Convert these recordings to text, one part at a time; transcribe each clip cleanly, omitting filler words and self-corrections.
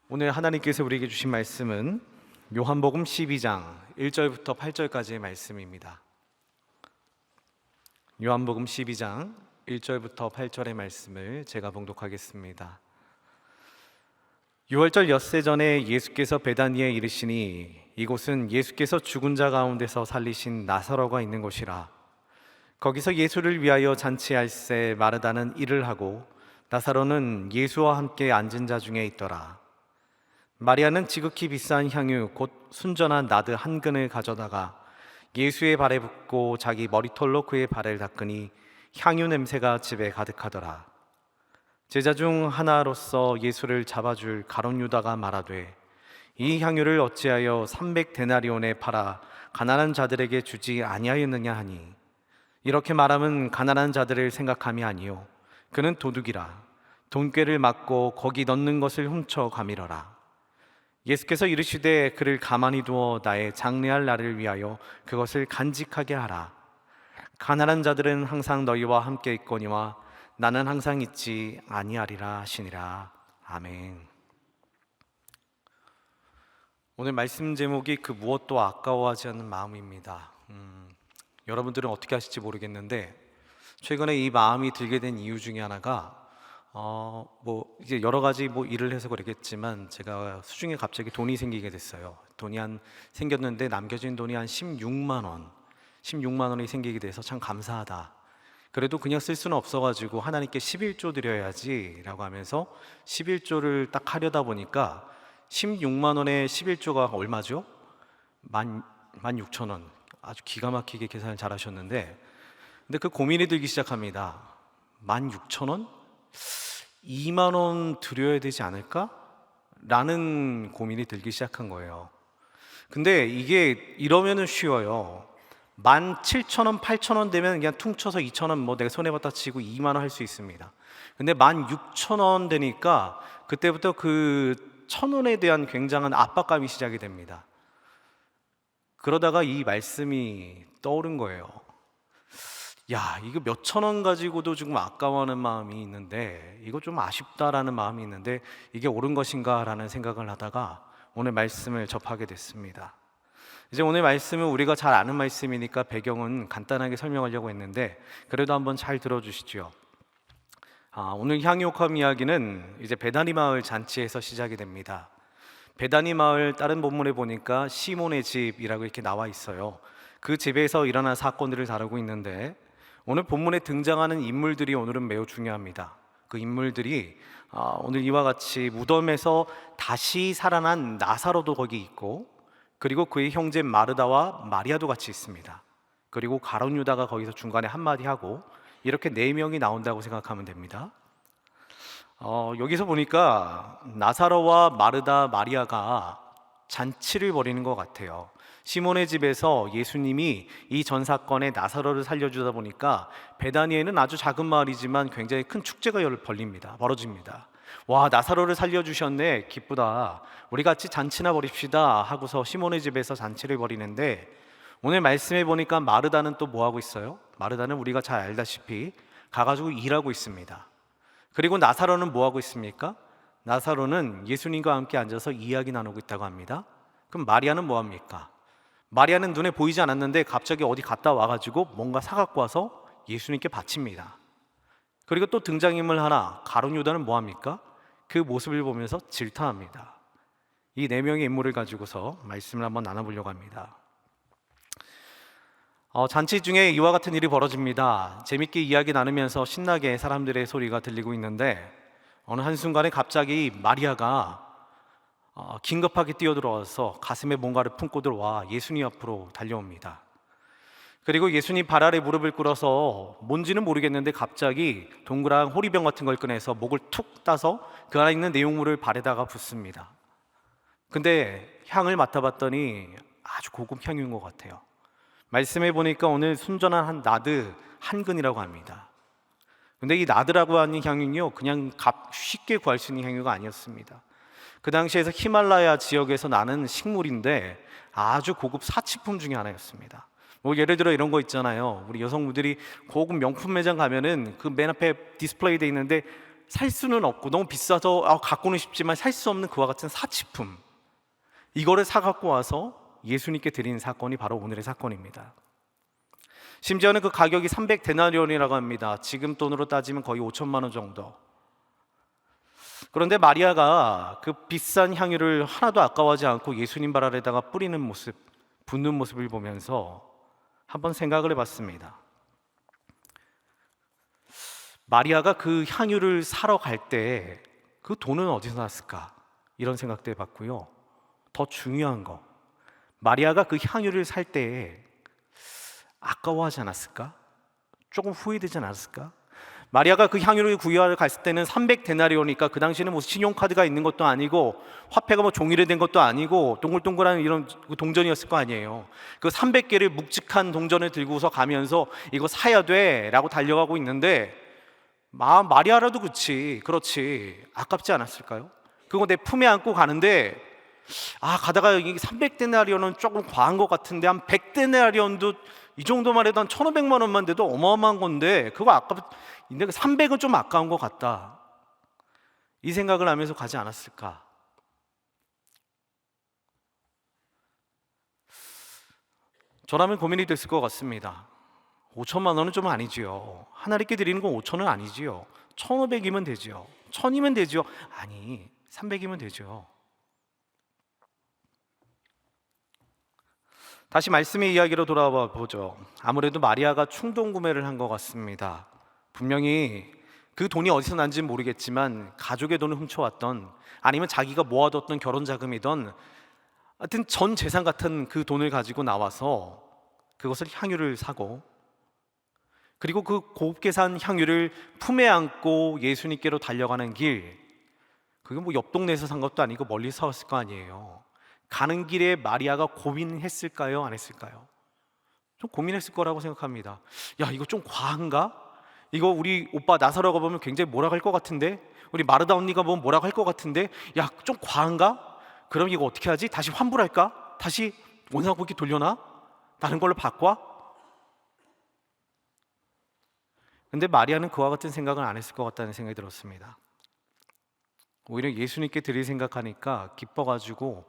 오늘 하나님께서 우리에게 주신 말씀은 요한복음 12장 1절부터 8절까지의 말씀입니다. 요한복음 12장 1절부터 8절의 말씀을 제가 봉독하겠습니다. 6월절 엿새 전에 예수께서 베다니에 이르시니 이곳은 예수께서 죽은 자 가운데서 살리신 나사로가 있는 곳이라. 거기서 예수를 위하여 잔치할새 마르다는 일을 하고 나사로는 예수와 함께 앉은 자 중에 있더라. 마리아는 지극히 비싼 향유 곧 순전한 나드 한 근을 가져다가 예수의 발에 붓고 자기 머리털로 그의 발을 닦으니 향유 냄새가 집에 가득하더라. 제자 중 하나로서 예수를 잡아줄 가룟 유다가 말하되 이 향유를 어찌하여 300데나리온에 팔아 가난한 자들에게 주지 아니하였느냐 하니, 이렇게 말함은 가난한 자들을 생각함이 아니요 그는 도둑이라 돈꾀를 맞고 거기 넣는 것을 훔쳐 가밀어라. 예수께서 이르시되 그를 가만히 두어 나의 장례할 날을 위하여 그것을 간직하게 하라. 가난한 자들은 항상 너희와 함께 있거니와 나는 항상 있지 아니하리라 하시니라. 아멘. 오늘 말씀 제목이 그 무엇도 아까워하지 않는 마음입니다. 여러분들은 어떻게 하실지 모르겠는데 최근에 이 마음이 들게 된 이유 중에 하나가 이제 여러 가지 일을 해서 그러겠지만 제가 수중에 갑자기 돈이 생기게 됐어요. 돈이 생겼는데 남겨진 돈이 한 16만 원이 생기게 돼서 참 감사하다. 그래도 그냥 쓸 수는 없어가지고 하나님께 11조 드려야지라고 하면서 11조를 딱 하려다 보니까 16만 원에 11조가 얼마죠? 16,000원. 아주 기가 막히게 계산을 잘 하셨는데, 근데 그 고민이 들기 시작합니다. 16,000원? 2만 원 드려야 되지 않을까? 라는 고민이 들기 시작한 거예요. 근데 이게 이러면은 쉬워요. 17,000원, 8,000원 되면 그냥 퉁쳐서 2,000원 내가 손해봤다 치고 2만 원 할 수 있습니다. 근데 16,000원 되니까 그때부터 그 1,000원에 대한 굉장한 압박감이 시작이 됩니다. 그러다가 이 말씀이 떠오른 거예요. 야, 이거 몇천 원 가지고도 조금 아까워하는 마음이 있는데, 이거 좀 아쉽다라는 마음이 있는데 이게 옳은 것인가라는 생각을 하다가 오늘 말씀을 접하게 됐습니다. 이제 오늘 말씀은 우리가 잘 아는 말씀이니까 배경은 간단하게 설명하려고 했는데 그래도 한번 잘 들어주시죠. 오늘 향유옥함 이야기는 이제 베다니 마을 잔치에서 시작이 됩니다. 베다니 마을 다른 본문에 보니까 시몬의 집이라고 이렇게 나와 있어요. 그 집에서 일어난 사건들을 다루고 있는데 오늘 본문에 등장하는 인물들이 오늘은 매우 중요합니다. 그 인물들이 오늘 이와 같이 무덤에서 다시 살아난 나사로도 거기 있고, 그리고 그의 형제 마르다와 마리아도 같이 있습니다. 그리고 가룟 유다가 거기서 중간에 한마디 하고, 이렇게 4명이 나온다고 생각하면 됩니다. 여기서 보니까 나사로와 마르다, 마리아가 잔치를 벌이는 것 같아요. 시몬의 집에서 예수님이 이 전 사건에 나사로를 살려주다 보니까 베다니에는 아주 작은 마을이지만 굉장히 큰 축제가 벌어집니다. 와, 나사로를 살려주셨네, 기쁘다, 우리 같이 잔치나 벌입시다 하고서 시몬의 집에서 잔치를 벌이는데, 오늘 말씀해 보니까 마르다는 또 뭐하고 있어요? 마르다는 우리가 잘 알다시피 가가지고 일하고 있습니다. 그리고 나사로는 뭐하고 있습니까? 나사로는 예수님과 함께 앉아서 이야기 나누고 있다고 합니다. 그럼 마리아는 뭐합니까? 마리아는 눈에 보이지 않았는데 갑자기 어디 갔다 와가지고 뭔가 사갖고 와서 예수님께 바칩니다. 그리고 또 등장인물 하나, 가룟 유다는 뭐합니까? 그 모습을 보면서 질타합니다. 이 4명의 인물을 가지고서 말씀을 한번 나눠보려고 합니다. 잔치 중에 이와 같은 일이 벌어집니다. 재밌게 이야기 나누면서 신나게 사람들의 소리가 들리고 있는데 어느 한순간에 갑자기 마리아가 긴급하게 뛰어들어와서 가슴에 뭔가를 품고 들어와 예수님 앞으로 달려옵니다. 그리고 예수님 발 아래 무릎을 꿇어서 뭔지는 모르겠는데 갑자기 동그란 호리병 같은 걸 꺼내서 목을 툭 따서 그 안에 있는 내용물을 발에다가 붓습니다. 근데 향을 맡아봤더니 아주 고급 향유인 것 같아요. 말씀해 보니까 오늘 순전한 한 나드 한 근이라고 합니다. 근데 이 나드라고 하는 향유는요, 그냥 쉽게 구할 수 있는 향유가 아니었습니다. 그 당시에서 히말라야 지역에서 나는 식물인데 아주 고급 사치품 중에 하나였습니다. 예를 들어 이런 거 있잖아요. 우리 여성분들이 고급 명품 매장 가면은 그 맨 앞에 디스플레이 돼 있는데 살 수는 없고 너무 비싸서 갖고는 싶지만 살 수 없는 그와 같은 사치품, 이거를 사갖고 와서 예수님께 드린 사건이 바로 오늘의 사건입니다. 심지어는 그 가격이 300데나리온이라고 합니다. 지금 돈으로 따지면 거의 5천만 원 정도. 그런데 마리아가 그 비싼 향유를 하나도 아까워하지 않고 예수님 발 아래다가 뿌리는 모습, 붓는 모습을 보면서 한번 생각을 해봤습니다. 마리아가 그 향유를 사러 갈 때 그 돈은 어디서 났을까? 이런 생각도 해봤고요. 더 중요한 거, 마리아가 그 향유를 살 때 아까워하지 않았을까? 조금 후회되지 않았을까? 마리아가 그 향유를 구하러 갔을 때는 300데나리오니까 그 당시에는 뭐 신용카드가 있는 것도 아니고 화폐가 뭐 종이로 된 것도 아니고 동글동글한 이런 동전이었을 거 아니에요. 그 300개를 묵직한 동전을 들고서 가면서 이거 사야 돼 라고 달려가고 있는데, 마리아라도 그렇지 아깝지 않았을까요? 그거 내 품에 안고 가는데 가다가 이게 300데나리온은 조금 과한 것 같은데 한 100데나리온도 이 정도만 해도 한 1,500만 원만 돼도 어마어마한 건데 그거 근데 300은 좀 아까운 것 같다, 이 생각을 하면서 가지 않았을까? 저라면 고민이 됐을 것 같습니다. 5천만 원은 좀 아니지요. 하나님께 드리는 건 5천은 아니지요. 1,500이면 되지요. 1,000이면 되지요. 아니 300이면 되죠. 다시 말씀의 이야기로 돌아와 보죠. 아무래도 마리아가 충동 구매를 한 것 같습니다. 분명히 그 돈이 어디서 난지는 모르겠지만 가족의 돈을 훔쳐왔던, 아니면 자기가 모아뒀던 결혼 자금이던, 하여튼 전 재산 같은 그 돈을 가지고 나와서 그것을 향유를 사고, 그리고 그 곱게 산 향유를 품에 안고 예수님께로 달려가는 길, 그게 뭐 옆 동네에서 산 것도 아니고 멀리서 사왔을 거 아니에요. 가는 길에 마리아가 고민했을까요? 안 했을까요? 좀 고민했을 거라고 생각합니다. 야, 이거 좀 과한가? 이거 우리 오빠 나사로가 보면 굉장히 뭐라 할 것 같은데, 우리 마르다 언니가 보면 뭐라 할 것 같은데, 야, 좀 과한가? 그럼 이거 어떻게 하지? 다시 환불할까? 다시 원상복귀 돌려놔? 다른 걸로 바꿔? 근데 마리아는 그와 같은 생각은 안 했을 것 같다는 생각이 들었습니다. 오히려 예수님께 드릴 생각하니까 기뻐가지고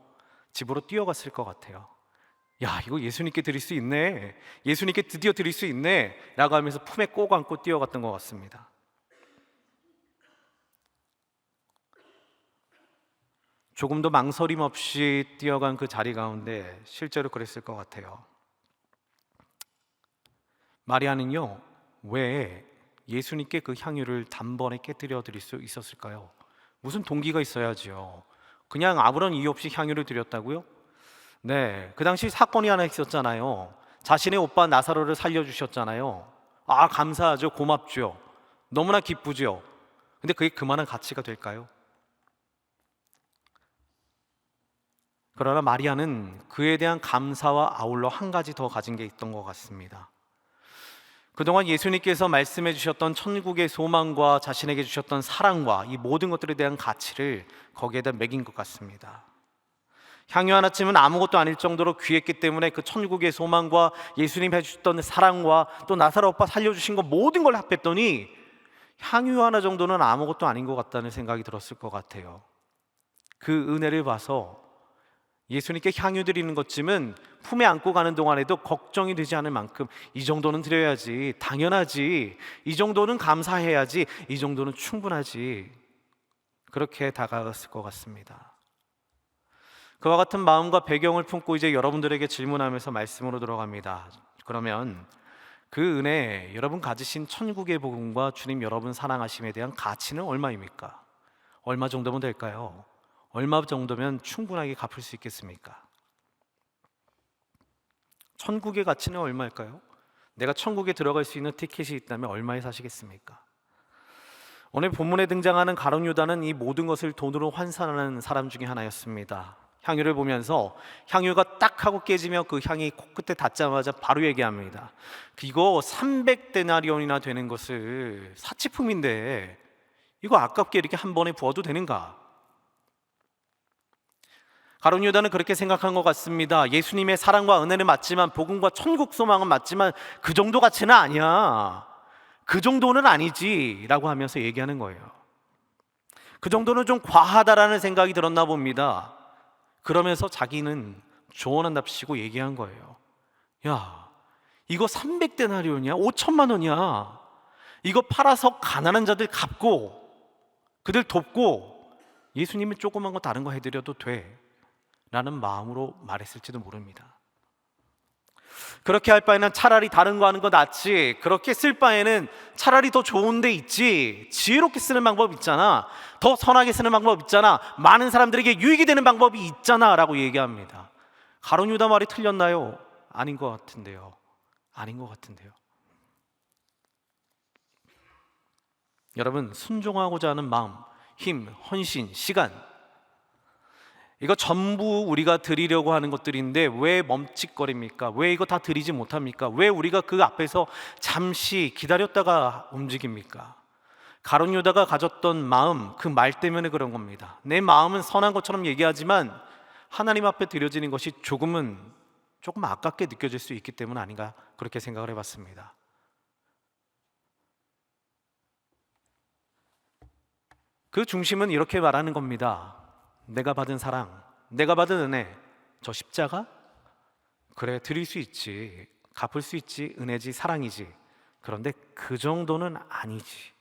집으로 뛰어갔을 것 같아요. 야, 이거 예수님께 드릴 수 있네, 예수님께 드디어 드릴 수 있네 라고 하면서 품에 꼭 안고 뛰어갔던 것 같습니다. 조금도 망설임 없이 뛰어간 그 자리 가운데 실제로 그랬을 것 같아요. 마리아는요, 왜 예수님께 그 향유를 단번에 깨뜨려 드릴 수 있었을까요? 무슨 동기가 있어야지요. 그냥 아무런 이유 없이 향유를 드렸다고요? 네, 그 당시 사건이 하나 있었잖아요. 자신의 오빠 나사로를 살려주셨잖아요. 감사하죠, 고맙죠, 너무나 기쁘죠. 근데 그게 그만한 가치가 될까요? 그러나 마리아는 그에 대한 감사와 아울러 한 가지 더 가진 게 있던 것 같습니다. 그동안 예수님께서 말씀해 주셨던 천국의 소망과 자신에게 주셨던 사랑과 이 모든 것들에 대한 가치를 거기에다 매긴 것 같습니다. 향유 하나쯤은 아무것도 아닐 정도로 귀했기 때문에 그 천국의 소망과 예수님 해주셨던 사랑과 또 나사로 오빠 살려주신 거 모든 걸 합했더니 향유 하나 정도는 아무것도 아닌 것 같다는 생각이 들었을 것 같아요. 그 은혜를 봐서 예수님께 향유 드리는 것쯤은 품에 안고 가는 동안에도 걱정이 되지 않을 만큼 이 정도는 드려야지, 당연하지, 이 정도는 감사해야지, 이 정도는 충분하지, 그렇게 다가갔을 것 같습니다. 그와 같은 마음과 배경을 품고 이제 여러분들에게 질문하면서 말씀으로 들어갑니다. 그러면 그 은혜, 여러분 가지신 천국의 복음과 주님 여러분 사랑하심에 대한 가치는 얼마입니까? 얼마 정도면 될까요? 얼마 정도면 충분하게 갚을 수 있겠습니까? 천국의 가치는 얼마일까요? 내가 천국에 들어갈 수 있는 티켓이 있다면 얼마에 사시겠습니까? 오늘 본문에 등장하는 가룟 유다는 이 모든 것을 돈으로 환산하는 사람 중에 하나였습니다. 향유를 보면서 향유가 딱 하고 깨지며 그 향이 코끝에 닿자마자 바로 얘기합니다. 이거 300데나리온이나 되는 것을 사치품인데 이거 아깝게 이렇게 한 번에 부어도 되는가? 가룟 유다는 그렇게 생각한 것 같습니다. 예수님의 사랑과 은혜는 맞지만, 복음과 천국 소망은 맞지만 그 정도 가치는 아니야, 그 정도는 아니지 라고 하면서 얘기하는 거예요. 그 정도는 좀 과하다라는 생각이 들었나 봅니다. 그러면서 자기는 조언한답시고 얘기한 거예요. 야, 이거 300데나리온이야? 5천만 원이야. 이거 팔아서 가난한 자들 갚고 그들 돕고 예수님이 조그만 거 다른 거 해드려도 돼 라는 마음으로 말했을지도 모릅니다. 그렇게 할 바에는 차라리 다른 거 하는 거 낫지, 그렇게 쓸 바에는 차라리 더 좋은 데 있지, 지혜롭게 쓰는 방법 있잖아, 더 선하게 쓰는 방법 있잖아, 많은 사람들에게 유익이 되는 방법이 있잖아 라고 얘기합니다. 가룟 유다 말이 틀렸나요? 아닌 것 같은데요. 아닌 것 같은데요. 여러분, 순종하고자 하는 마음, 힘, 헌신, 시간, 이거 전부 우리가 드리려고 하는 것들인데 왜 멈칫거립니까? 왜 이거 다 드리지 못합니까? 왜 우리가 그 앞에서 잠시 기다렸다가 움직입니까? 가룟 유다가 가졌던 마음, 그 말 때문에 그런 겁니다. 내 마음은 선한 것처럼 얘기하지만 하나님 앞에 드려지는 것이 조금 아깝게 느껴질 수 있기 때문 아닌가, 그렇게 생각을 해봤습니다. 그 중심은 이렇게 말하는 겁니다. 내가 받은 사랑, 내가 받은 은혜, 저 십자가? 그래, 드릴 수 있지, 갚을 수 있지, 은혜지, 사랑이지. 그런데 그 정도는 아니지.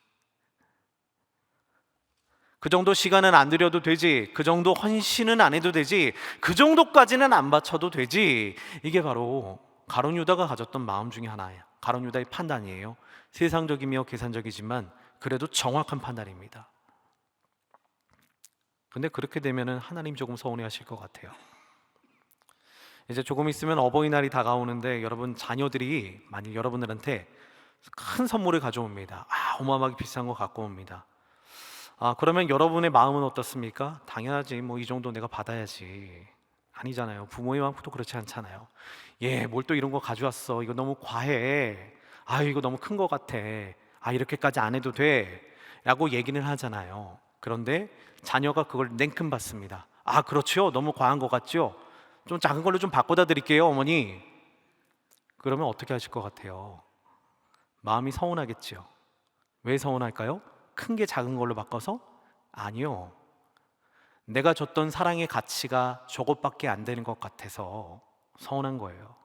그 정도 시간은 안 들여도 되지, 그 정도 헌신은 안 해도 되지, 그 정도까지는 안 바쳐도 되지. 이게 바로 가룟 유다가 가졌던 마음 중에 하나예요. 가룟 유다의 판단이에요. 세상적이며 계산적이지만 그래도 정확한 판단입니다. 근데 그렇게 되면은 하나님 조금 서운해하실 것 같아요. 이제 조금 있으면 어버이날이 다가오는데 여러분 자녀들이 만일 여러분들한테 큰 선물을 가져옵니다. 어마어마하게 비싼 거 갖고 옵니다. 그러면 여러분의 마음은 어떻습니까? 당연하지, 뭐 이 정도 내가 받아야지. 아니잖아요. 부모의 마음도 그렇지 않잖아요. 뭘 또 이런 거 가져왔어, 이거 너무 과해, 이거 너무 큰 거 같아, 이렇게까지 안 해도 돼 라고 얘기는 하잖아요. 그런데 자녀가 그걸 냉큼 받습니다. 그렇죠, 너무 과한 것 같죠? 좀 작은 걸로 좀 바꿔다 드릴게요, 어머니. 그러면 어떻게 하실 것 같아요? 마음이 서운하겠죠. 왜 서운할까요? 큰 게 작은 걸로 바꿔서? 아니요, 내가 줬던 사랑의 가치가 저것밖에 안 되는 것 같아서 서운한 거예요.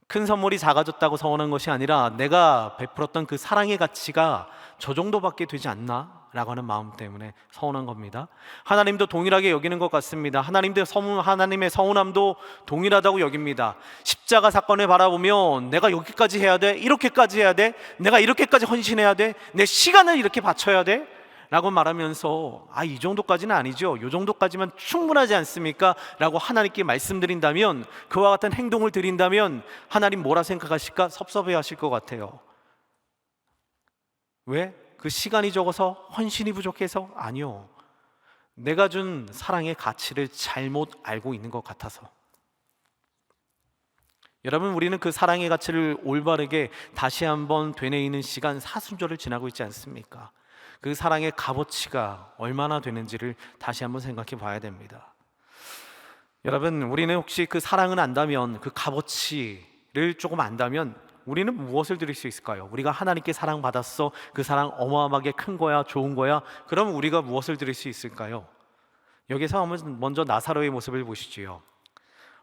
큰 선물이 작아졌다고 서운한 것이 아니라 내가 베풀었던 그 사랑의 가치가 저 정도밖에 되지 않나? 라고 하는 마음 때문에 서운한 겁니다. 하나님도 동일하게 여기는 것 같습니다. 하나님의 서운함도 동일하다고 여깁니다. 십자가 사건을 바라보면 내가 여기까지 해야 돼? 이렇게까지 해야 돼? 내가 이렇게까지 헌신해야 돼? 내 시간을 이렇게 바쳐야 돼? 라고 말하면서 이 정도까지는 아니죠, 이 정도까지만 충분하지 않습니까? 라고 하나님께 말씀드린다면, 그와 같은 행동을 드린다면 하나님 뭐라 생각하실까? 섭섭해 하실 것 같아요. 왜? 그 시간이 적어서? 헌신이 부족해서? 아니요, 내가 준 사랑의 가치를 잘못 알고 있는 것 같아서. 여러분, 우리는 그 사랑의 가치를 올바르게 다시 한번 되뇌이는 시간, 사순절을 지나고 있지 않습니까? 그 사랑의 값어치가 얼마나 되는지를 다시 한번 생각해 봐야 됩니다. 여러분, 우리는 혹시 그 사랑을 안다면, 그 값어치를 조금 안다면 우리는 무엇을 드릴 수 있을까요? 우리가 하나님께 사랑받았어, 그 사랑 어마어마하게 큰 거야, 좋은 거야. 그럼 우리가 무엇을 드릴 수 있을까요? 여기서 먼저 나사로의 모습을 보시지요.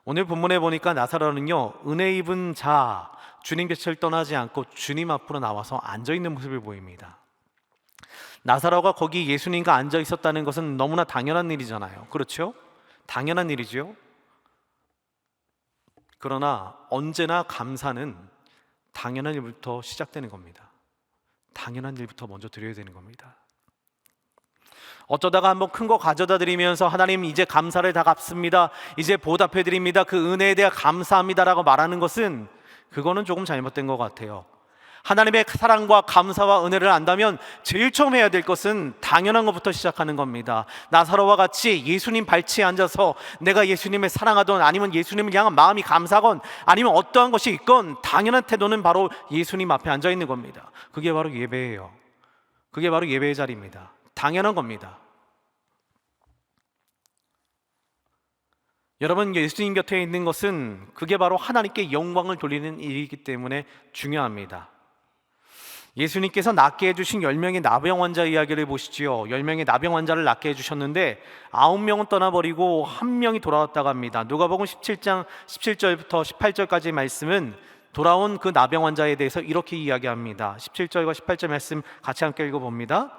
오늘 본문에 보니까 나사로는요, 은혜 입은 자, 주님 곁을 떠나지 않고 주님 앞으로 나와서 앉아있는 모습을 보입니다. 나사로가 거기 예수님과 앉아 있었다는 것은 너무나 당연한 일이잖아요. 그렇죠? 당연한 일이죠. 그러나 언제나 감사는 당연한 일부터 시작되는 겁니다. 당연한 일부터 먼저 드려야 되는 겁니다. 어쩌다가 한번 큰 거 가져다 드리면서 하나님 이제 감사를 다 갚습니다, 이제 보답해 드립니다, 그 은혜에 대해 감사합니다라고 말하는 것은, 그거는 조금 잘못된 것 같아요. 하나님의 사랑과 감사와 은혜를 안다면 제일 처음 해야 될 것은 당연한 것부터 시작하는 겁니다. 나사로와 같이 예수님 발치에 앉아서 내가 예수님을 사랑하던, 아니면 예수님을 향한 마음이 감사건, 아니면 어떠한 것이 있건 당연한 태도는 바로 예수님 앞에 앉아 있는 겁니다. 그게 바로 예배예요. 그게 바로 예배의 자리입니다. 당연한 겁니다. 여러분, 예수님 곁에 있는 것은 그게 바로 하나님께 영광을 돌리는 일이기 때문에 중요합니다. 예수님께서 낫게 해주신 10명의 나병 환자 이야기를 보시지요. 10명의 나병 환자를 낫게 해주셨는데 9명은 떠나버리고 1명이 돌아왔다고 합니다. 누가복음 17장 17절부터 18절까지의 말씀은 돌아온 그 나병 환자에 대해서 이렇게 이야기합니다. 17절과 18절 말씀 같이 함께 읽어봅니다.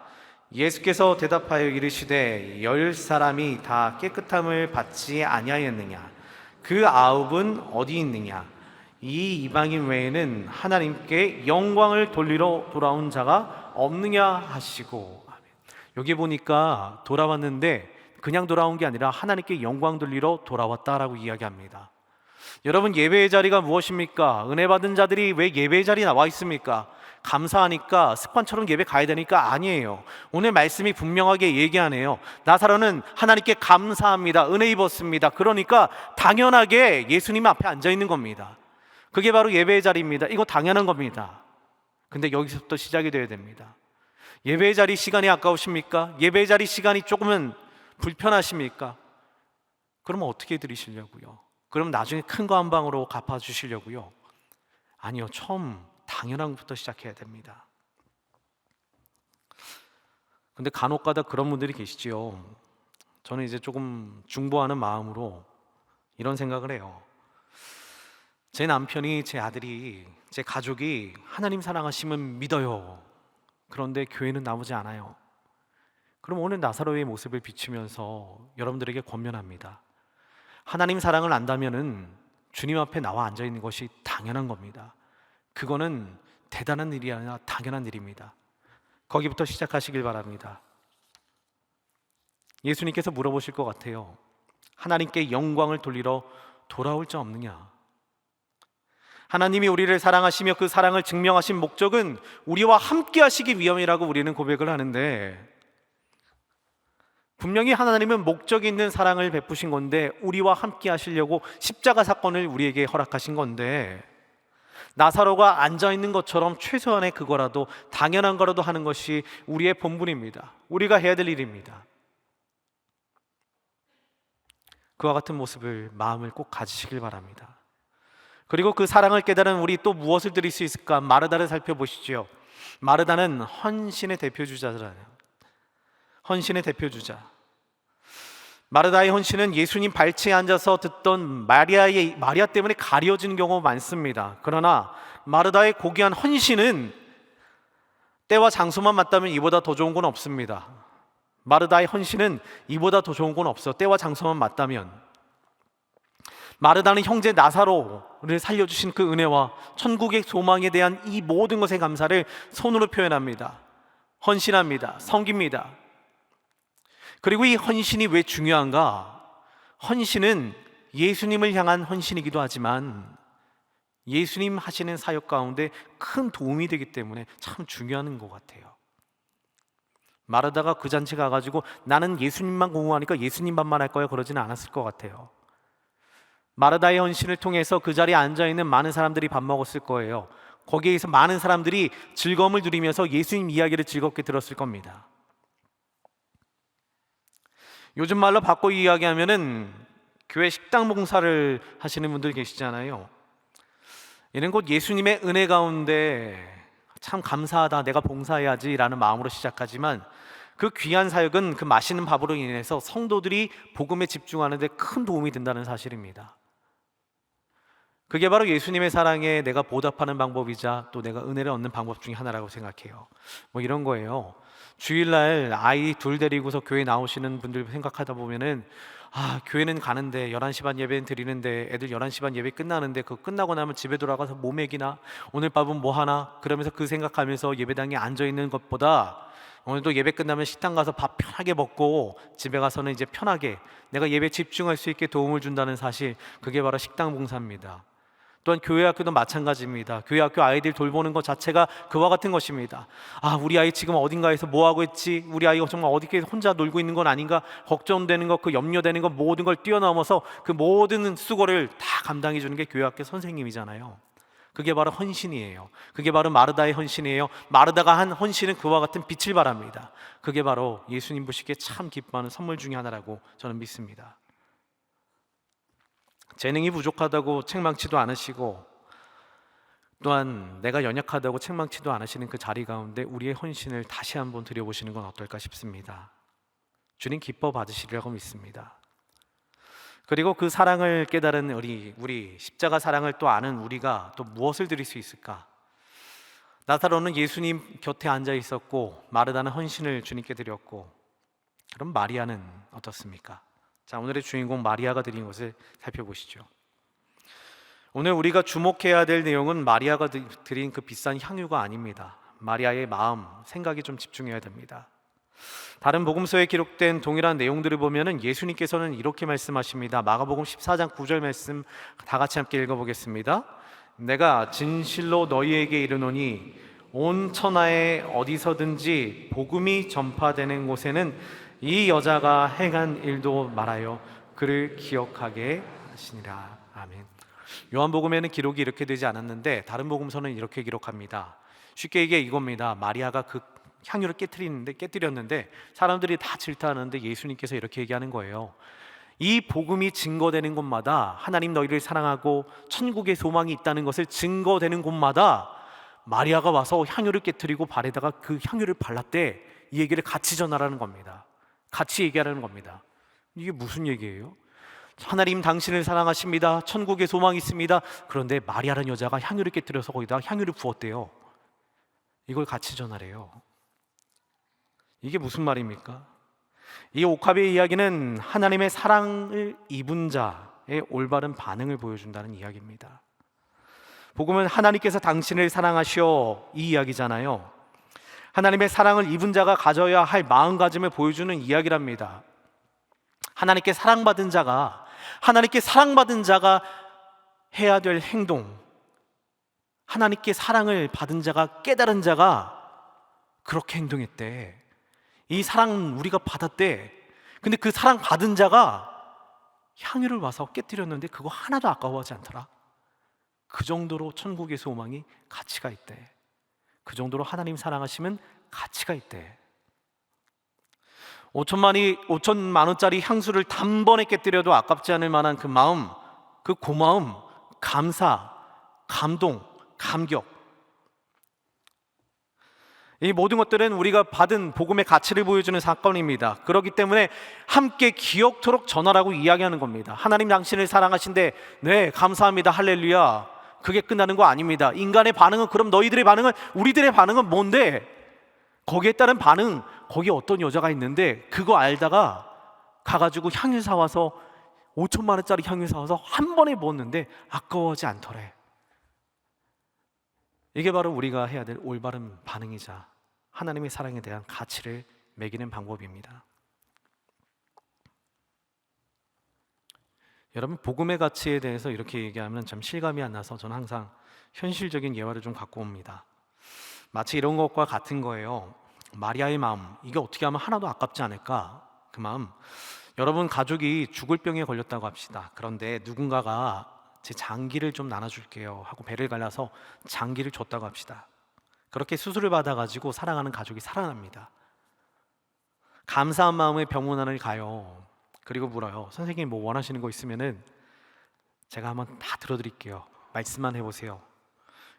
예수께서 대답하여 이르시되 10사람이 다 깨끗함을 받지 아니하였느냐? 그 9은 어디 있느냐? 이 이방인 외에는 하나님께 영광을 돌리러 돌아온 자가 없느냐 하시고. 여기 보니까 돌아왔는데 그냥 돌아온 게 아니라 하나님께 영광 돌리러 돌아왔다라고 이야기합니다. 여러분, 예배의 자리가 무엇입니까? 은혜 받은 자들이 왜 예배의 자리에 나와 있습니까? 감사하니까, 습관처럼 예배 가야 되니까? 아니에요. 오늘 말씀이 분명하게 얘기하네요. 나사로는 하나님께 감사합니다. 은혜 입었습니다. 그러니까 당연하게 예수님 앞에 앉아 있는 겁니다. 그게 바로 예배의 자리입니다. 이거 당연한 겁니다. 근데 여기서부터 시작이 되어야 됩니다. 예배의 자리 시간이 아까우십니까? 예배의 자리 시간이 조금은 불편하십니까? 그러면 어떻게 드리시려고요? 그럼 나중에 큰 거 한 방으로 갚아주시려고요? 아니요, 처음 당연한 것부터 시작해야 됩니다. 근데 간혹 가다 그런 분들이 계시지요. 저는 이제 조금 중보하는 마음으로 이런 생각을 해요. 제 남편이, 제 아들이, 제 가족이 하나님 사랑하심은 믿어요. 그런데 교회는 나오지 않아요. 그럼 오늘 나사로의 모습을 비추면서 여러분들에게 권면합니다. 하나님 사랑을 안다면은 주님 앞에 나와 앉아 있는 것이 당연한 겁니다. 그거는 대단한 일이 아니라 당연한 일입니다. 거기부터 시작하시길 바랍니다. 예수님께서 물어보실 것 같아요. 하나님께 영광을 돌리러 돌아올 자 없느냐? 하나님이 우리를 사랑하시며 그 사랑을 증명하신 목적은 우리와 함께 하시기 위함이라고 우리는 고백을 하는데, 분명히 하나님은 목적이 있는 사랑을 베푸신 건데 우리와 함께 하시려고 십자가 사건을 우리에게 허락하신 건데, 나사로가 앉아있는 것처럼 최소한의 그거라도, 당연한 거라도 하는 것이 우리의 본분입니다. 우리가 해야 될 일입니다. 그와 같은 모습을, 마음을 꼭 가지시길 바랍니다. 그리고 그 사랑을 깨달은 우리 또 무엇을 드릴 수 있을까? 마르다를 살펴보시죠. 마르다는 헌신의 대표주자잖아요. 헌신의 대표주자. 마르다의 헌신은 예수님 발치에 앉아서 듣던 마리아 때문에 가려지는 경우가 많습니다. 그러나 마르다의 고귀한 헌신은 때와 장소만 맞다면 이보다 더 좋은 건 없습니다. 마르다의 헌신은 이보다 더 좋은 건 없어. 때와 장소만 맞다면. 마르다는 형제 나사로를 살려주신 그 은혜와 천국의 소망에 대한 이 모든 것의 감사를 손으로 표현합니다. 헌신합니다. 섬깁니다. 그리고 이 헌신이 왜 중요한가? 헌신은 예수님을 향한 헌신이기도 하지만 예수님 하시는 사역 가운데 큰 도움이 되기 때문에 참 중요한 것 같아요. 마르다가 그 잔치 가가지고 나는 예수님만 공부하니까 예수님만만 할 거야, 그러지는 않았을 것 같아요. 마르다의 헌신을 통해서 그 자리에 앉아있는 많은 사람들이 밥 먹었을 거예요. 거기에서 많은 사람들이 즐거움을 누리면서 예수님 이야기를 즐겁게 들었을 겁니다. 요즘 말로 바꿔 이야기하면은 교회 식당 봉사를 하시는 분들 계시잖아요. 이는 곧 예수님의 은혜 가운데 참 감사하다, 내가 봉사해야지 라는 마음으로 시작하지만 그 귀한 사역은 그 맛있는 밥으로 인해서 성도들이 복음에 집중하는 데 큰 도움이 된다는 사실입니다. 그게 바로 예수님의 사랑에 내가 보답하는 방법이자 또 내가 은혜를 얻는 방법 중에 하나라고 생각해요. 뭐 이런 거예요. 주일날 아이 둘 데리고서 교회 나오시는 분들 생각하다 보면은 교회는 가는데 11시 반 예배는 드리는데 애들 11시 반 예배 끝나는데 그거 끝나고 나면 집에 돌아가서 뭐 먹이나, 오늘 밥은 뭐 하나, 그러면서 그 생각하면서 예배당에 앉아있는 것보다 오늘도 예배 끝나면 식당 가서 밥 편하게 먹고 집에 가서는 이제 편하게 내가 예배 집중할 수 있게 도움을 준다는 사실, 그게 바로 식당 봉사입니다. 또한 교회 학교도 마찬가지입니다. 교회 학교 아이들 돌보는 것 자체가 그와 같은 것입니다. 우리 아이 지금 어딘가에서 뭐 하고 있지? 우리 아이가 정말 어디에 혼자 놀고 있는 건 아닌가? 걱정되는 것, 그 염려되는 것, 모든 걸 뛰어넘어서 그 모든 수고를 다 감당해 주는 게 교회 학교 선생님이잖아요. 그게 바로 헌신이에요. 그게 바로 마르다의 헌신이에요. 마르다가 한 헌신은 그와 같은 빛을 발합니다. 그게 바로 예수님 보시기에 참 기뻐하는 선물 중에 하나라고 저는 믿습니다. 재능이 부족하다고 책망치도 않으시고 또한 내가 연약하다고 책망치도 않으시는 그 자리 가운데 우리의 헌신을 다시 한번 드려보시는 건 어떨까 싶습니다. 주님 기뻐 받으시리라고 믿습니다. 그리고 그 사랑을 깨달은 우리 십자가 사랑을 또 아는 우리가 또 무엇을 드릴 수 있을까? 나사로는 예수님 곁에 앉아 있었고 마르다는 헌신을 주님께 드렸고, 그럼 마리아는 어떻습니까? 자, 오늘의 주인공 마리아가 드린 것을 살펴보시죠. 오늘 우리가 주목해야 될 내용은 마리아가 드린 그 비싼 향유가 아닙니다. 마리아의 마음, 생각에 좀 집중해야 됩니다. 다른 복음서에 기록된 동일한 내용들을 보면은 예수님께서는 이렇게 말씀하십니다. 마가복음 14장 9절 말씀 다 같이 함께 읽어보겠습니다. 내가 진실로 너희에게 이르노니 온 천하에 어디서든지 복음이 전파되는 곳에는 이 여자가 행한 일도 말하여 그를 기억하게 하시니라. 아멘. 요한복음에는 기록이 이렇게 되지 않았는데 다른 복음서는 이렇게 기록합니다. 쉽게 얘기해 이겁니다. 마리아가 그 향유를 깨뜨렸는데 사람들이 다 질타하는데 예수님께서 이렇게 얘기하는 거예요. 이 복음이 증거되는 곳마다, 하나님 너희를 사랑하고 천국의 소망이 있다는 것을 증거되는 곳마다 마리아가 와서 향유를 깨뜨리고 발에다가 그 향유를 발랐대. 이 얘기를 같이 전하라는 겁니다. 같이 얘기하라는 겁니다. 이게 무슨 얘기예요? 하나님 당신을 사랑하십니다. 천국의 소망이 있습니다. 그런데 마리아라는 여자가 향유를 깨뜨려서 거기다 향유를 부었대요. 이걸 같이 전하래요. 이게 무슨 말입니까? 이 옥합의 이야기는 하나님의 사랑을 입은 자의 올바른 반응을 보여준다는 이야기입니다. 복음은 하나님께서 당신을 사랑하시오, 이 이야기잖아요. 하나님의 사랑을 입은 자가 가져야 할 마음가짐을 보여주는 이야기랍니다. 하나님께 사랑받은 자가 해야 될 행동, 하나님께 사랑을 받은 자가, 깨달은 자가 그렇게 행동했대. 이 사랑 우리가 받았대. 근데 그 사랑 받은 자가 향유를 와서 깨뜨렸는데 그거 하나도 아까워하지 않더라. 그 정도로 천국의 소망이 가치가 있대. 그 정도로 하나님 사랑하시면 가치가 있대. 5천만 원짜리 향수를 단번에 깨뜨려도 아깝지 않을 만한 그 마음, 그 고마움, 감사, 감동, 감격, 이 모든 것들은 우리가 받은 복음의 가치를 보여주는 사건입니다. 그렇기 때문에 함께 기억토록 전하라고 이야기하는 겁니다. 하나님 당신을 사랑하신데 네 감사합니다 할렐루야, 그게 끝나는 거 아닙니다. 인간의 반응은, 그럼 너희들의 반응은, 우리들의 반응은 뭔데? 거기에 따른 반응, 거기에 어떤 여자가 있는데 그거 알다가 가가지고 향유 사와서 5천만 원짜리 향유 사와서 한 번에 부었는데 아까워하지 않더래. 이게 바로 우리가 해야 될 올바른 반응이자 하나님의 사랑에 대한 가치를 매기는 방법입니다. 여러분, 복음의 가치에 대해서 이렇게 얘기하면 참 실감이 안 나서 저는 항상 현실적인 예화를 좀 갖고 옵니다. 마치 이런 것과 같은 거예요. 마리아의 마음, 이게 어떻게 하면 하나도 아깝지 않을까? 그 마음, 여러분 가족이 죽을 병에 걸렸다고 합시다. 그런데 누군가가 제 장기를 좀 나눠줄게요 하고 배를 갈라서 장기를 줬다고 합시다. 그렇게 수술을 받아가지고 사랑하는 가족이 살아납니다. 감사한 마음에 병원안을 가요. 그리고 물어요. 선생님 뭐 원하시는 거 있으면은 제가 한번 다 들어드릴게요. 말씀만 해보세요.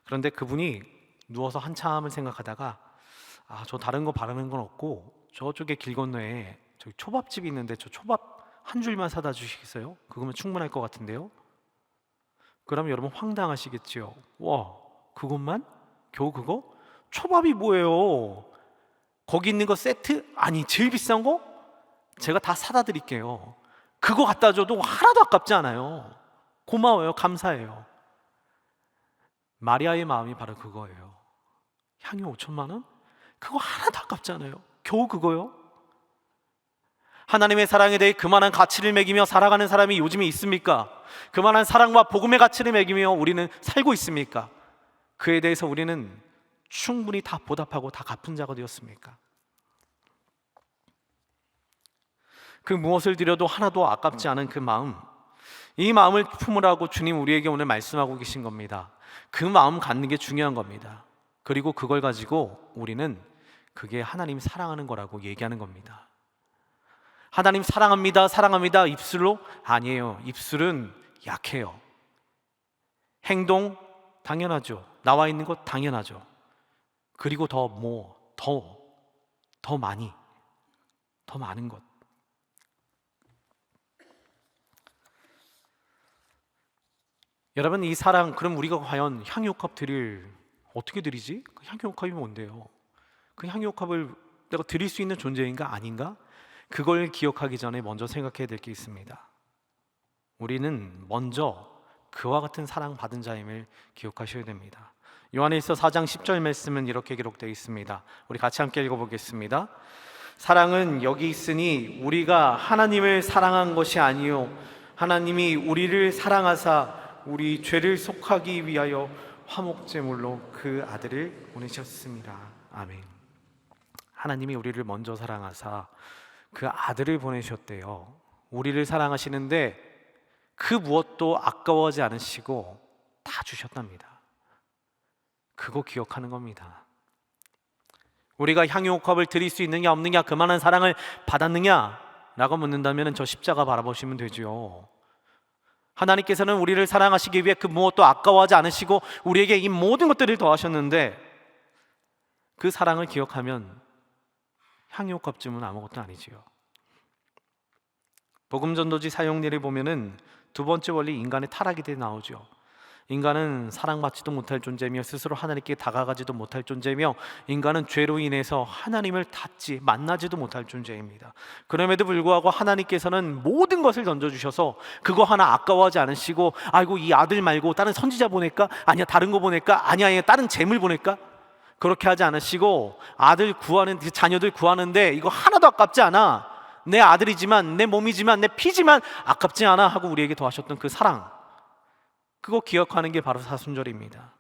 그런데 그분이 누워서 한참을 생각하다가 저 다른 거 바라는 건 없고 저쪽에 길 건너에 저기 초밥집이 있는데 저 초밥 한 줄만 사다 주시겠어요? 그거면 충분할 것 같은데요? 그럼 여러분 황당하시겠죠. 와, 그것만? 겨우 그거? 초밥이 뭐예요? 거기 있는 거 세트? 아니 제일 비싼 거? 제가 다 사다 드릴게요. 그거 갖다 줘도 하나도 아깝지 않아요. 고마워요. 감사해요. 마리아의 마음이 바로 그거예요. 향유 5천만 원? 그거 하나도 아깝지 않아요. 겨우 그거요? 하나님의 사랑에 대해 그만한 가치를 매기며 살아가는 사람이 요즘에 있습니까? 그만한 사랑과 복음의 가치를 매기며 우리는 살고 있습니까? 그에 대해서 우리는 충분히 다 보답하고 다 갚은 자가 되었습니까? 그 무엇을 드려도 하나도 아깝지 않은 그 마음, 이 마음을 품으라고 주님 우리에게 오늘 말씀하고 계신 겁니다. 그 마음 갖는 게 중요한 겁니다. 그리고 그걸 가지고 우리는 그게 하나님 사랑하는 거라고 얘기하는 겁니다. 하나님 사랑합니다, 사랑합니다 입술로? 아니에요. 입술은 약해요. 행동, 당연하죠. 나와 있는 것 당연하죠. 그리고 더 많이, 더 많은 것. 여러분, 이 사랑, 그럼 우리가 과연 향유옥합 어떻게 드리지? 그 향유옥합이 뭔데요? 그 향유옥합을 내가 드릴 수 있는 존재인가 아닌가? 그걸 기억하기 전에 먼저 생각해야 될 게 있습니다. 우리는 먼저 그와 같은 사랑 받은 자임을 기억하셔야 됩니다. 요한일서 4장 10절 말씀은 이렇게 기록되어 있습니다. 우리 같이 함께 읽어보겠습니다. 사랑은 여기 있으니 우리가 하나님을 사랑한 것이 아니요 하나님이 우리를 사랑하사 우리 죄를 속하기 위하여 화목제물로 그 아들을 보내셨습니다. 아멘. 하나님이 우리를 먼저 사랑하사 그 아들을 보내셨대요. 우리를 사랑하시는데 그 무엇도 아까워하지 않으시고 다 주셨답니다. 그거 기억하는 겁니다. 우리가 향유옥합을 드릴 수 있느냐 없느냐, 그만한 사랑을 받았느냐 라고 묻는다면 저 십자가 바라보시면 되죠. 하나님께서는 우리를 사랑하시기 위해 그 무엇도 아까워하지 않으시고 우리에게 이 모든 것들을 더하셨는데 그 사랑을 기억하면 향유옥합쯤은 아무것도 아니지요. 복음전도지 사용례를 보면은 두 번째 원리, 인간의 타락에 대해 나오죠. 인간은 사랑받지도 못할 존재며 스스로 하나님께 다가가지도 못할 존재며 인간은 죄로 인해서 하나님을 만나지도 못할 존재입니다. 그럼에도 불구하고 하나님께서는 모든 것을 던져주셔서 그거 하나 아까워하지 않으시고, 아이고 이 아들 말고 다른 선지자 보낼까? 아니야 다른 거 보낼까? 아니야 다른 재물 보낼까? 그렇게 하지 않으시고 자녀들 구하는데 이거 하나도 아깝지 않아. 내 아들이지만, 내 몸이지만, 내 피지만 아깝지 않아 하고 우리에게 더하셨던 그 사랑, 그거 기억하는 게 바로 사순절입니다.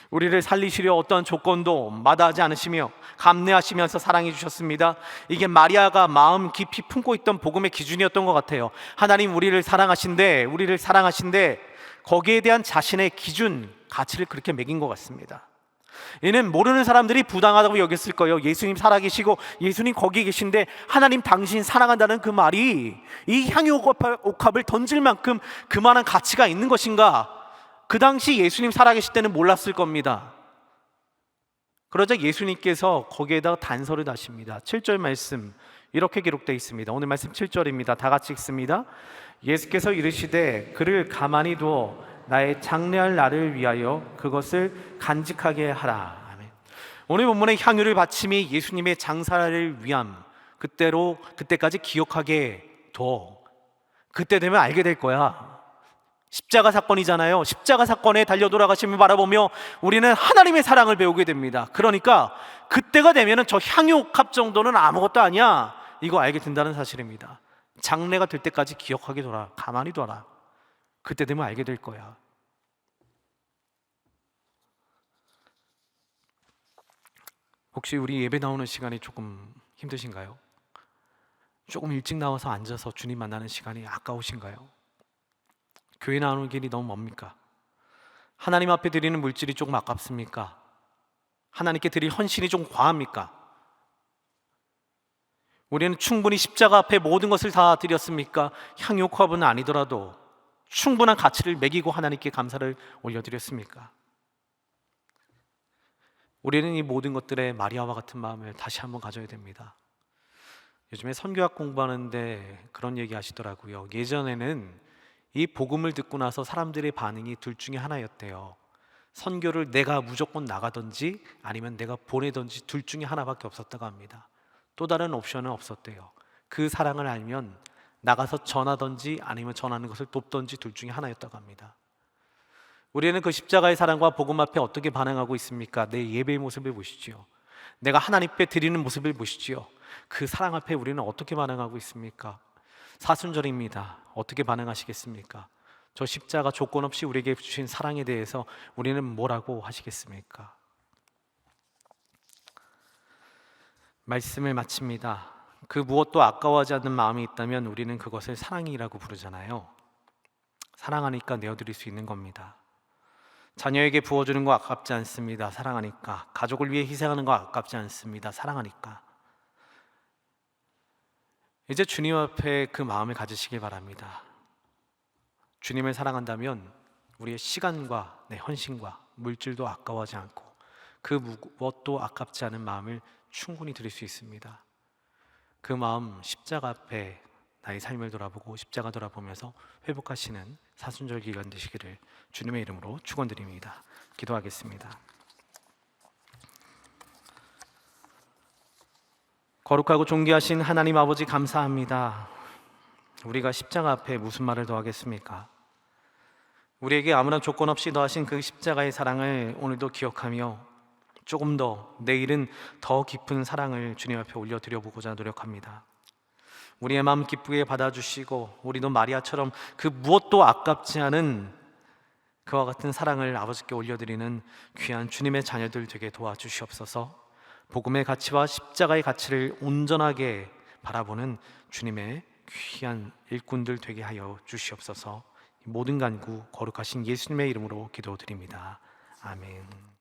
우리를 살리시려 어떠한 조건도 마다하지 않으시며 감내하시면서 사랑해 주셨습니다. 이게 마리아가 마음 깊이 품고 있던 복음의 기준이었던 것 같아요. 하나님 우리를 사랑하신데 거기에 대한 자신의 기준, 가치를 그렇게 매긴 것 같습니다. 이는 모르는 사람들이 부당하다고 여겼을 거예요. 예수님 살아계시고 예수님 거기 계신데 하나님 당신 사랑한다는 그 말이 이 향유옥합을 던질 만큼 그만한 가치가 있는 것인가? 그 당시 예수님 살아계실 때는 몰랐을 겁니다. 그러자 예수님께서 거기에다가 단서를 다십니다. 7절 말씀 이렇게 기록되어 있습니다. 오늘 말씀 7절입니다. 다 같이 읽습니다. 예수께서 이르시되 그를 가만히 두어 나의 장래할 날을 위하여 그것을 간직하게 하라. 아멘. 오늘 본문의 향유를 바침이 예수님의 장사를 위함, 그때까지 기억하게 둬. 그때 되면 알게 될 거야. 십자가 사건이잖아요. 십자가 사건에 달려 돌아가심을 바라보며 우리는 하나님의 사랑을 배우게 됩니다. 그러니까 그때가 되면 저 향유옥합 정도는 아무것도 아니야, 이거 알게 된다는 사실입니다. 장래가 될 때까지 기억하게 둬라. 가만히 둬라. 그때 되면 알게 될 거야. 혹시 우리 예배 나오는 시간이 조금 힘드신가요? 조금 일찍 나와서 앉아서 주님 만나는 시간이 아까우신가요? 교회 나오는 길이 너무 멉니까? 하나님 앞에 드리는 물질이 조금 아깝습니까? 하나님께 드릴 헌신이 좀 과합니까? 우리는 충분히 십자가 앞에 모든 것을 다 드렸습니까? 향유옥합은 아니더라도 충분한 가치를 매기고 하나님께 감사를 올려드렸습니까? 우리는 이 모든 것들에 마리아와 같은 마음을 다시 한번 가져야 됩니다. 요즘에 선교학 공부하는데 그런 얘기 하시더라고요. 예전에는 이 복음을 듣고 나서 사람들의 반응이 둘 중에 하나였대요. 선교를 내가 무조건 나가든지 아니면 내가 보내든지 둘 중에 하나밖에 없었다고 합니다. 또 다른 옵션은 없었대요. 그 사랑을 알면 나가서 전하든지 아니면 전하는 것을 돕든지 둘 중에 하나였다고 합니다. 우리는 그 십자가의 사랑과 복음 앞에 어떻게 반응하고 있습니까? 내 예배의 모습을 보시지요. 내가 하나님 앞에 드리는 모습을 보시지요. 그 사랑 앞에 우리는 어떻게 반응하고 있습니까? 사순절입니다. 어떻게 반응하시겠습니까? 저 십자가 조건 없이 우리에게 주신 사랑에 대해서 우리는 뭐라고 하시겠습니까? 말씀을 마칩니다. 그 무엇도 아까워하지 않는 마음이 있다면 우리는 그것을 사랑이라고 부르잖아요. 사랑하니까 내어드릴 수 있는 겁니다. 자녀에게 부어주는 거 아깝지 않습니다. 사랑하니까. 가족을 위해 희생하는 거 아깝지 않습니다. 사랑하니까. 이제 주님 앞에 그 마음을 가지시길 바랍니다. 주님을 사랑한다면 우리의 시간과 헌신과 물질도 아까워하지 않고 그 무엇도 아깝지 않은 마음을 충분히 드릴 수 있습니다. 그 마음 십자가 앞에 나의 삶을 돌아보고 십자가 돌아보면서 회복하시는 사순절 기간 되시기를 주님의 이름으로 축원드립니다. 기도하겠습니다. 거룩하고 존귀하신 하나님 아버지 감사합니다. 우리가 십자가 앞에 무슨 말을 더하겠습니까? 우리에게 아무런 조건 없이 더하신 그 십자가의 사랑을 오늘도 기억하며 조금 더 내일은 더 깊은 사랑을 주님 앞에 올려드려보고자 노력합니다. 우리의 마음 기쁘게 받아주시고 우리도 마리아처럼 그 무엇도 아깝지 않은 그와 같은 사랑을 아버지께 올려드리는 귀한 주님의 자녀들 되게 도와주시옵소서. 복음의 가치와 십자가의 가치를 온전하게 바라보는 주님의 귀한 일꾼들 되게 하여 주시옵소서. 모든 간구 거룩하신 예수님의 이름으로 기도드립니다. 아멘.